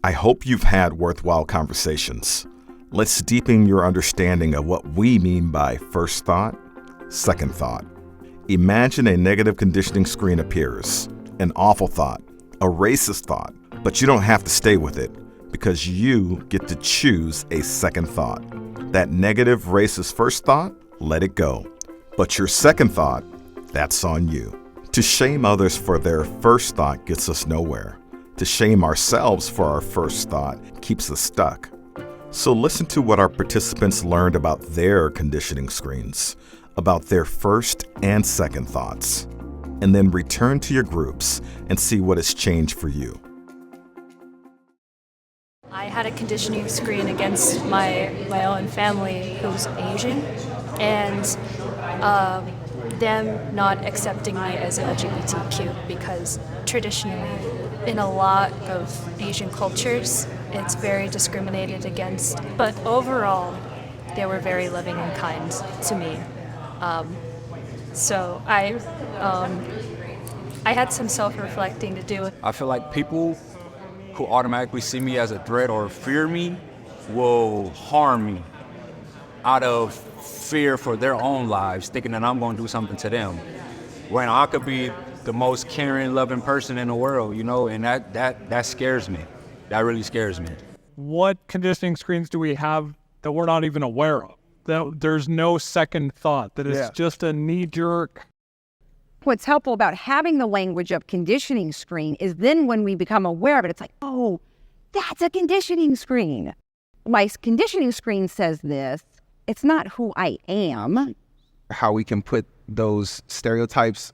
I hope you've had worthwhile conversations. Let's deepen your understanding of what we mean by first thought, second thought. Imagine a negative conditioning screen appears, an awful thought, a racist thought, but you don't have to stay with it because you get to choose a second thought. That negative racist first thought, let it go. But your second thought, that's on you. To shame others for their first thought gets us nowhere. To shame ourselves for our first thought keeps us stuck. So listen to what our participants learned about their conditioning screens, about their first and second thoughts, and then return to your groups and see what has changed for you. I had a conditioning screen against my own family who's Asian, and them not accepting me as LGBTQ because traditionally in a lot of Asian cultures it's very discriminated against. But overall, they were very loving and kind to me. So I had some self-reflecting to do. I feel like people who automatically see me as a threat or fear me will harm me out of fear for their own lives, thinking that I'm going to do something to them. When I could be the most caring, loving person in the world, and that scares me. That really scares me. What conditioning screens do we have that we're not even aware of? That there's no second thought, that it's just a knee-jerk. What's helpful about having the language of conditioning screen is then when we become aware of it, it's like, oh, that's a conditioning screen. My conditioning screen says this. It's not who I am. How we can put those stereotypes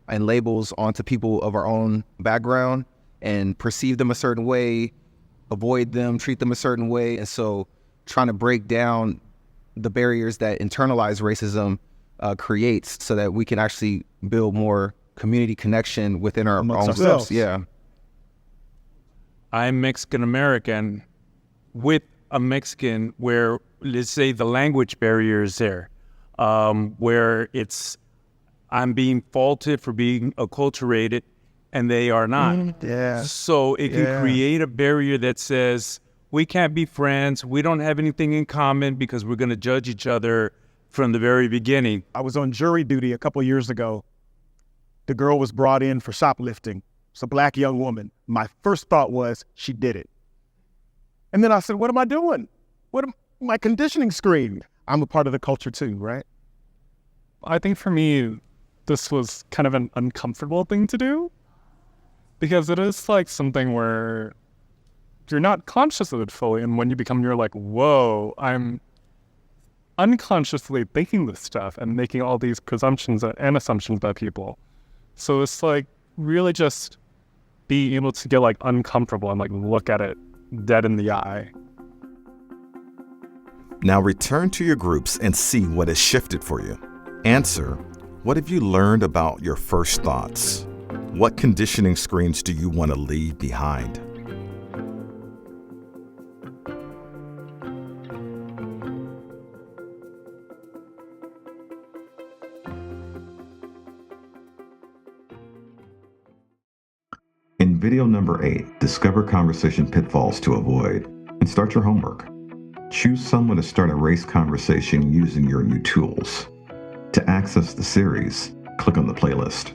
and labels onto people of our own background and perceive them a certain way, avoid them, treat them a certain way. And so trying to break down the barriers that internalized racism creates so that we can actually build more community connection within our own selves. Yeah. I'm Mexican American with a Mexican where, let's say, the language barrier is there, where I'm being faulted for being acculturated and they are not. So it can create a barrier that says we can't be friends, we don't have anything in common because we're going to judge each other from the very beginning. I was on jury duty a couple of years ago. The girl was brought in for shoplifting. It's a black young woman. My first thought was, she did it. And then I said, what am I doing? My conditioning screen? I'm a part of the culture too, right? I think for me, this was kind of an uncomfortable thing to do because it is like something where you're not conscious of it fully. And when you become, you're like, whoa, I'm unconsciously thinking this stuff and making all these presumptions and assumptions about people. So it's like really just being able to get like uncomfortable and like look at it dead in the eye. Now return to your groups and see what has shifted for you. Answer, what have you learned about your first thoughts? What conditioning screens do you want to leave behind? In video number 8, discover conversation pitfalls to avoid and start your homework. Choose someone to start a race conversation using your new tools. To access the series, click on the playlist.